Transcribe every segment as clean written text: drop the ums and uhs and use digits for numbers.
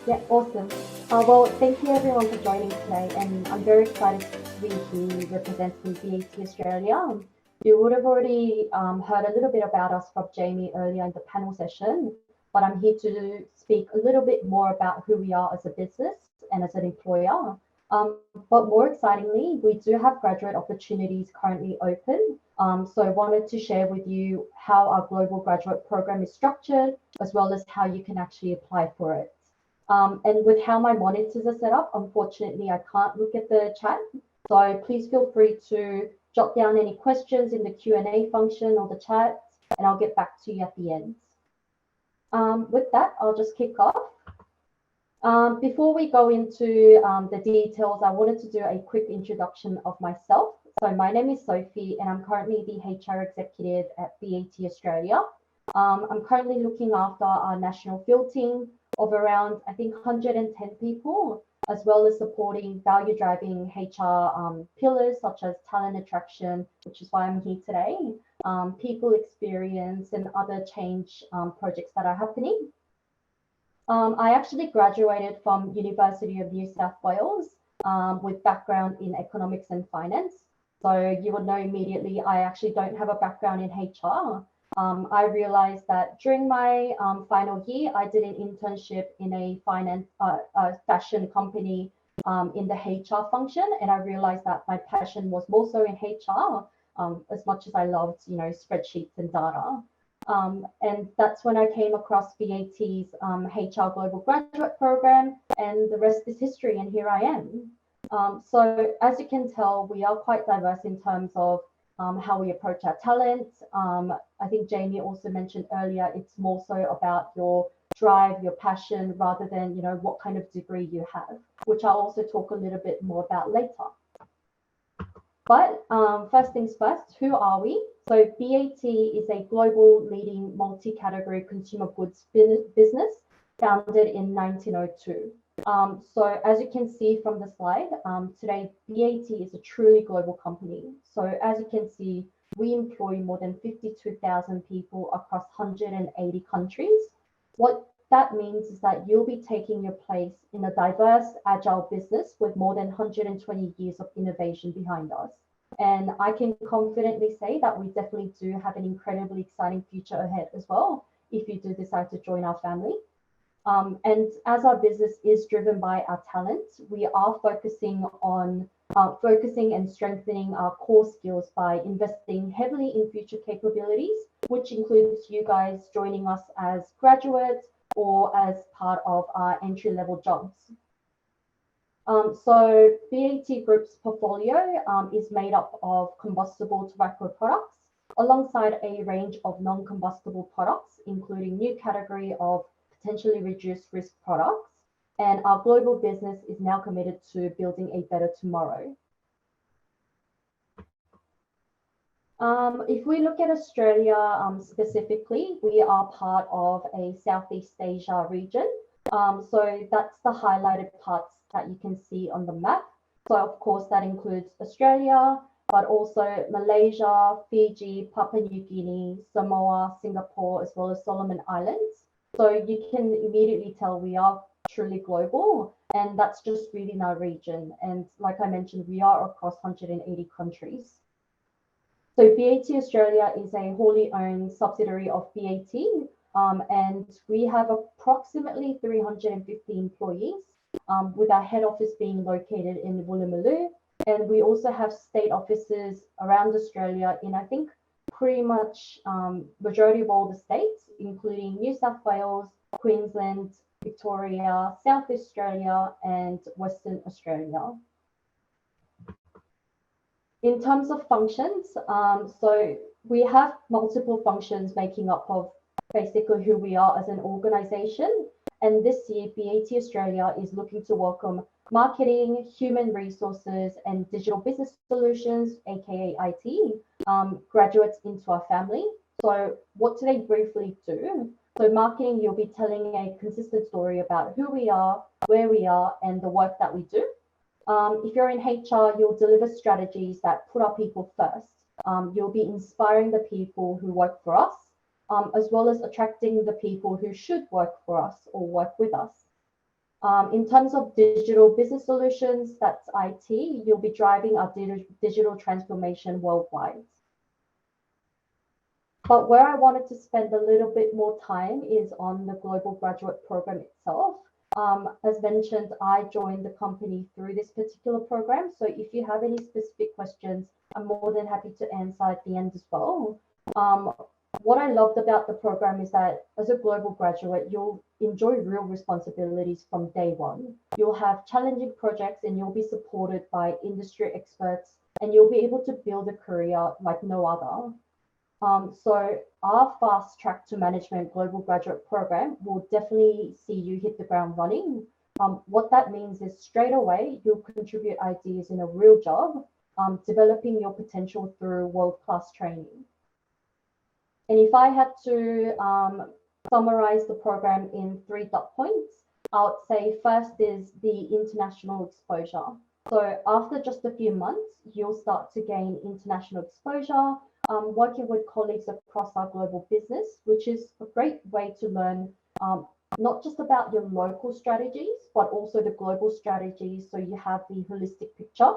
Yeah, awesome. Well, thank you everyone for joining today, and I'm very excited to be here representing BAT Australia. You would have already heard a little bit about us from Jamie earlier in the panel session, but I'm here to speak a little bit more about who we are as a business and as an employer. But more excitingly, we do have graduate opportunities currently open. So I wanted to share with you how our global graduate program is structured, as well as how you can actually apply for it. And with how my monitors are set up, unfortunately, I can't look at the chat. So please feel free to jot down any questions in the Q&A function or the chat, and I'll get back to you at the end. With that, I'll just kick off. Before we go into the details, I wanted to do a quick introduction of myself. So my name is Sophie, and I'm currently the HR executive at BAT Australia. I'm currently looking after our national field team of around, I think, 110 people, as well as supporting value-driving HR pillars such as talent attraction, which is why I'm here today, people experience, and other change projects that are happening. I actually graduated from University of New South Wales with background in economics and finance. So you will know immediately I actually don't have a background in HR. I realized that during my final year, I did an internship in a fashion company in the HR function, and I realized that my passion was more so in HR, as much as I loved, spreadsheets and data. And that's when I came across BAT's HR Global Graduate Program, and the rest is history, and here I am. So as you can tell, we are quite diverse in terms of how we approach our talent. I think Jamie also mentioned earlier, it's more so about your drive, your passion, rather than, what kind of degree you have, which I'll also talk a little bit more about later. But first things first, who are we? So BAT is a global leading multi-category consumer goods business founded in 1902. So as you can see from the slide, today BAT is a truly global company. So as you can see, we employ more than 52,000 people across 180 countries. What that means is that you'll be taking your place in a diverse, agile business with more than 120 years of innovation behind us. And I can confidently say that we definitely do have an incredibly exciting future ahead as well, if you do decide to join our family. And as our business is driven by our talent, we are focusing and strengthening our core skills by investing heavily in future capabilities, which includes you guys joining us as graduates or as part of our entry-level jobs. So BAT Group's portfolio is made up of combustible tobacco products alongside a range of non-combustible products, including new category of potentially reduced risk products. And our global business is now committed to building a better tomorrow. If we look at Australia specifically, we are part of a Southeast Asia region. So that's the highlighted parts that you can see on the map. So of course that includes Australia, but also Malaysia, Fiji, Papua New Guinea, Samoa, Singapore, as well as Solomon Islands. So you can immediately tell we are truly global, and that's just within our region. And like I mentioned, we are across 180 countries. So BAT Australia is a wholly owned subsidiary of BAT, and we have approximately 350 employees, with our head office being located in Woolloomooloo. And we also have state offices around Australia in, I think, pretty much majority of all the states, including New South Wales, Queensland, Victoria, South Australia, and Western Australia. In terms of functions, so we have multiple functions making up of basically who we are as an organization. And this year, BAT Australia is looking to welcome marketing, human resources, and digital business solutions, aka IT, graduates into our family. So what do they briefly do? So marketing, you'll be telling a consistent story about who we are, where we are, and the work that we do. If you're in HR, you'll deliver strategies that put our people first. You'll be inspiring the people who work for us, as well as attracting the people who should work for us or work with us. In terms of digital business solutions, that's IT, you'll be driving our digital transformation worldwide. But where I wanted to spend a little bit more time is on the global graduate program itself. As mentioned, I joined the company through this particular program. So if you have any specific questions, I'm more than happy to answer at the end as well. What I loved about the program is that as a global graduate, you'll enjoy real responsibilities from day one. You'll have challenging projects and you'll be supported by industry experts, and you'll be able to build a career like no other. So our fast track to management global graduate program will definitely see you hit the ground running. What that means is straight away, you'll contribute ideas in a real job, developing your potential through world-class training. And if I had to summarize the program in 3 dot points, I would say first is the international exposure. So after just a few months, you'll start to gain international exposure, working with colleagues across our global business, which is a great way to learn not just about your local strategies, but also the global strategies. So you have the holistic picture.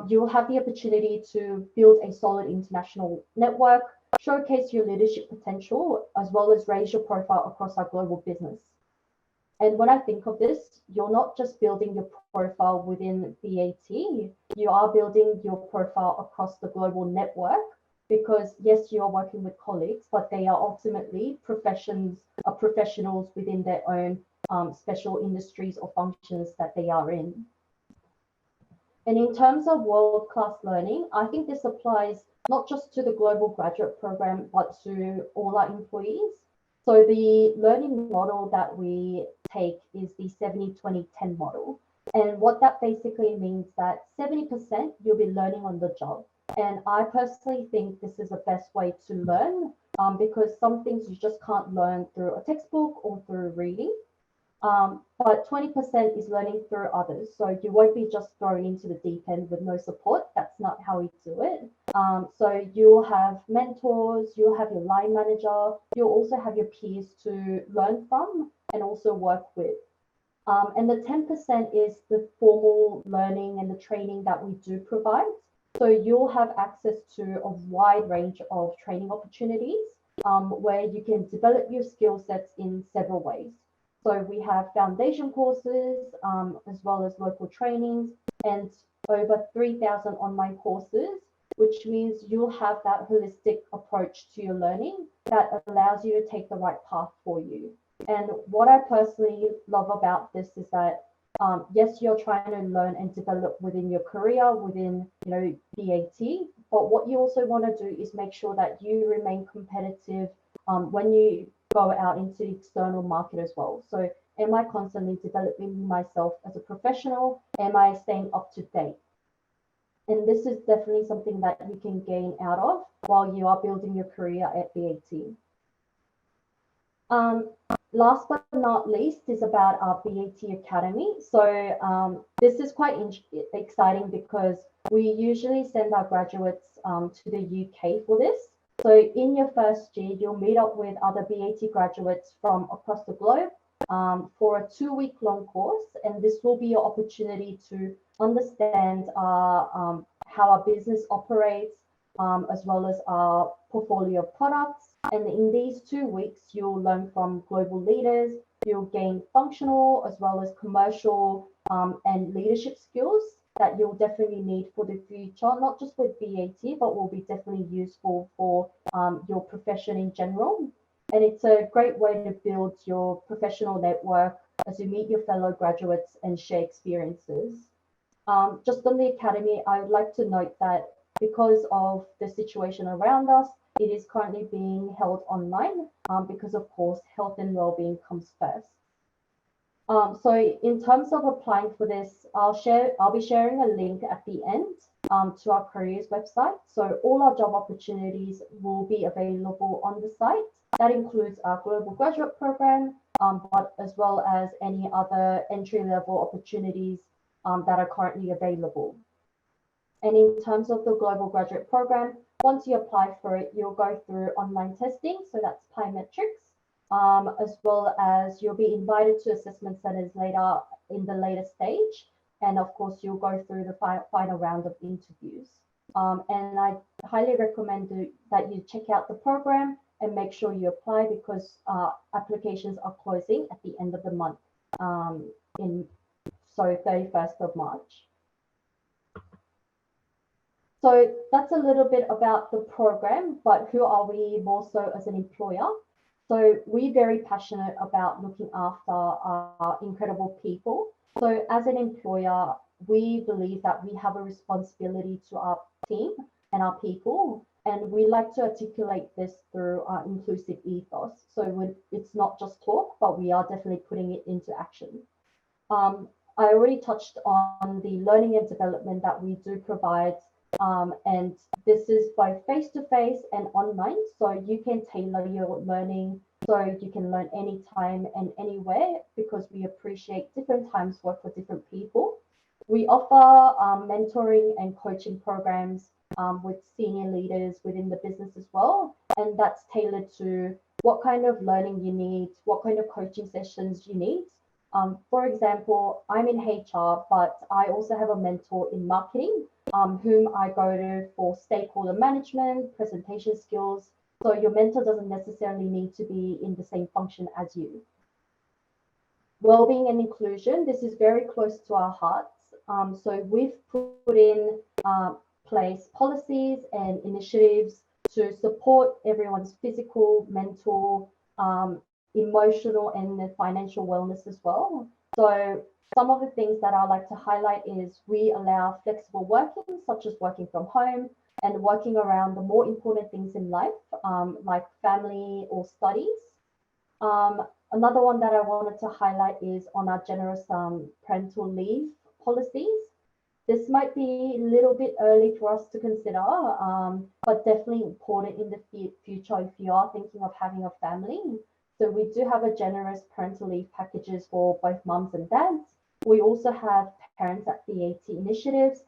You'll have the opportunity to build a solid international network, showcase your leadership potential, as well as raise your profile across our global business. And when I think of this, you're not just building your profile within BAT, you are building your profile across the global network, because yes, you are working with colleagues, but they are ultimately professionals within their own special industries or functions that they are in. And in terms of world-class learning, I think this applies not just to the global graduate program, but to all our employees. So the learning model that we take is the 70-20-10 model. And what that basically means that 70% you'll be learning on the job. And I personally think this is the best way to learn because some things you just can't learn through a textbook or through reading. But 20% is learning through others. So you won't be just thrown into the deep end with no support. That's not how we do it. So you'll have mentors, you'll have your line manager, you'll also have your peers to learn from and also work with. And the 10% is the formal learning and the training that we do provide. So you'll have access to a wide range of training opportunities where you can develop your skill sets in several ways. So we have foundation courses as well as local trainings and over 3,000 online courses, which means you'll have that holistic approach to your learning that allows you to take the right path for you. And what I personally love about this is that yes, you're trying to learn and develop within your career, within BAT, but what you also want to do is make sure that you remain competitive when you go out into the external market as well. So am I constantly developing myself as a professional? Am I staying up to date? And this is definitely something that you can gain out of while you are building your career at BAT. Last but not least is about our BAT Academy. So this is quite exciting because we usually send our graduates to the UK for this. So in your first year, you'll meet up with other BAT graduates from across the globe for a 2-week-long course. And this will be your opportunity to understand how our business operates, as well as our portfolio of products. And in these 2 weeks, you'll learn from global leaders, you'll gain functional as well as commercial and leadership skills that you'll definitely need for the future, not just with BAT, but will be definitely useful for your profession in general. And it's a great way to build your professional network as you meet your fellow graduates and share experiences. Just on the academy, I would like to note that because of the situation around us, it is currently being held online because, of course, health and well-being comes first. So in terms of applying for this, I'll be sharing a link at the end to our careers website. So all our job opportunities will be available on the site. That includes our global graduate program, but as well as any other entry-level opportunities that are currently available. And in terms of the global graduate program, once you apply for it, you'll go through online testing. So that's plyometrics. as well as you'll be invited to assessment centers later in the later stage. And of course, you'll go through the final round of interviews. And I highly recommend that you check out the program and make sure you apply because applications are closing at the end of the month, so 31st of March. So that's a little bit about the program, but who are we more so as an employer? So we're very passionate about looking after our incredible people. So as an employer, we believe that we have a responsibility to our team and our people, and we like to articulate this through our inclusive ethos. So it's not just talk, but we are definitely putting it into action. I already touched on the learning and development that we do provide, and this is both face-to-face and online, so you can tailor your learning so you can learn anytime and anywhere because we appreciate different times work for different people. We offer mentoring and coaching programs with senior leaders within the business as well, and that's tailored to what kind of learning you need, what kind of coaching sessions you need. For example, I'm in HR, but I also have a mentor in marketing, whom I go to for stakeholder management, presentation skills. So your mentor doesn't necessarily need to be in the same function as you. Wellbeing and inclusion, this is very close to our hearts. So we've put in place policies and initiatives to support everyone's physical, mental, emotional and financial wellness as well. So some of the things that I like to highlight is we allow flexible working, such as working from home and working around the more important things in life, like family or studies. Another one that I wanted to highlight is on our generous parental leave policies. This might be a little bit early for us to consider, but definitely important in the future if you are thinking of having a family. So we do have a generous parental leave packages for both mums and dads. We also have Parents at BAT initiatives,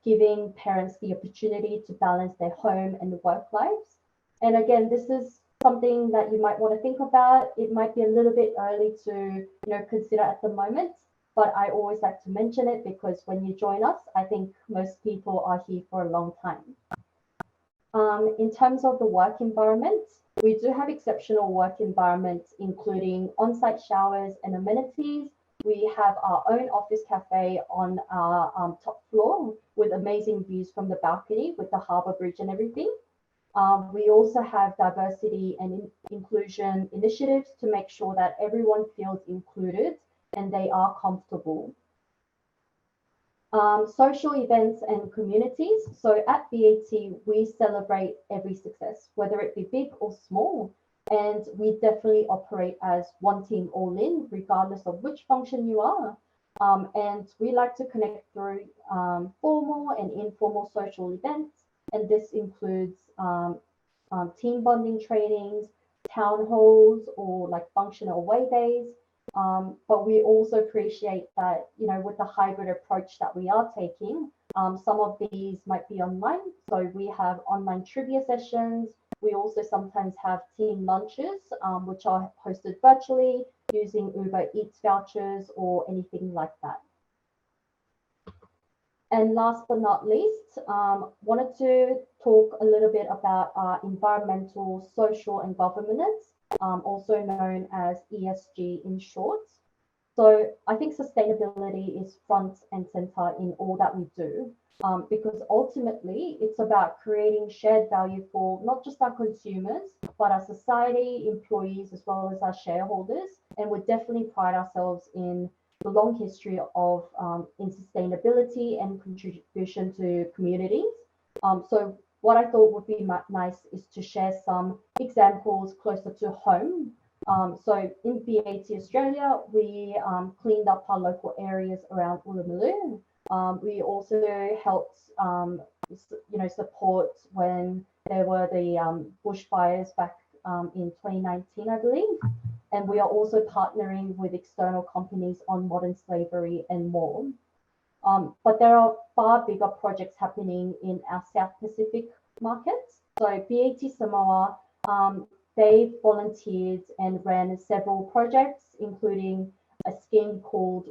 giving parents the opportunity to balance their home and work lives. And again, this is something that you might want to think about. It might be a little bit early to consider at the moment, but I always like to mention it because when you join us, I think most people are here for a long time. In terms of the work environment, we do have exceptional work environments, including on-site showers and amenities. We have our own office cafe on our top floor with amazing views from the balcony with the harbour bridge and everything. We also have diversity and inclusion initiatives to make sure that everyone feels included and they are comfortable. Social events and communities. So at BAT, we celebrate every success, whether it be big or small. And we definitely operate as one team all in, regardless of which function you are. And we like to connect through formal and informal social events. And this includes team bonding trainings, town halls, or like functional away days. But we also appreciate that, with the hybrid approach that we are taking, some of these might be online. So we have online trivia sessions. We also sometimes have team lunches, which are hosted virtually using Uber Eats vouchers or anything like that. And last but not least, wanted to talk a little bit about our environmental, social and governance, also known as ESG in short. So I think sustainability is front and center in all that we do, because ultimately it's about creating shared value for not just our consumers, but our society, employees, as well as our shareholders. And we definitely pride ourselves in the long history of in sustainability and contribution to communities. So what I thought would be nice is to share some examples closer to home. So in BAT Australia, we cleaned up our local areas around Uluru. We also helped, support when there were the bushfires back in 2019, I believe. And we are also partnering with external companies on modern slavery and more. But there are far bigger projects happening in our South Pacific markets. So BAT Samoa they volunteered and ran several projects, including a scheme called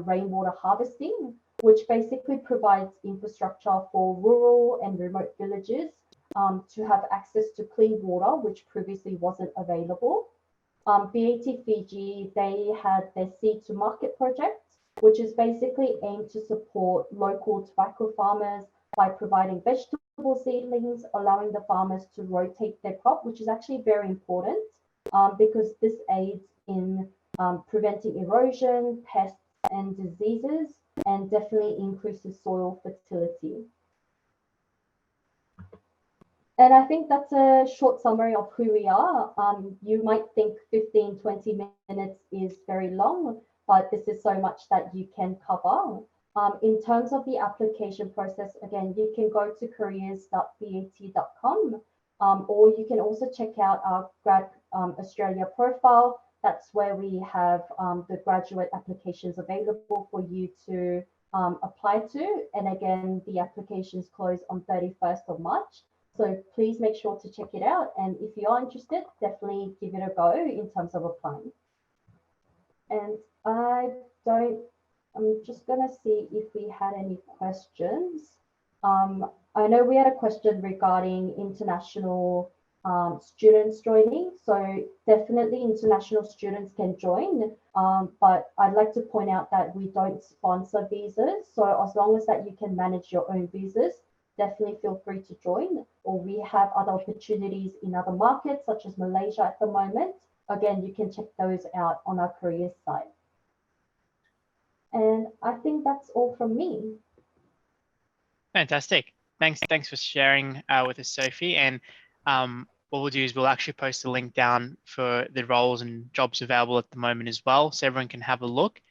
rainwater harvesting, which basically provides infrastructure for rural and remote villages to have access to clean water, which previously wasn't available. BAT Fiji, they had their Seed to Market project, which is basically aimed to support local tobacco farmers by providing vegetable seedlings, allowing the farmers to rotate their crop, which is actually very important because this aids in preventing erosion, pests, and diseases, and definitely increases soil fertility. And I think that's a short summary of who we are. You might think 15, 20 minutes is very long, but this is so much that you can cover. In terms of the application process, again, you can go to careers.bat.com, or you can also check out our Grad Australia profile. That's where we have the graduate applications available for you to apply to. And again, the applications close on 31st of March. So please make sure to check it out. And if you are interested, definitely give it a go in terms of applying. And I'm just gonna see if we had any questions. I know we had a question regarding international students joining. So definitely international students can join, but I'd like to point out that we don't sponsor visas. So as long as that you can manage your own visas, definitely feel free to join. Or we have other opportunities in other markets, such as Malaysia at the moment. Again, you can check those out on our careers site. And I think that's all from me. Fantastic. Thanks for sharing with us, Sophie. And what we'll do is we'll actually post a link down for the roles and jobs available at the moment as well, so everyone can have a look.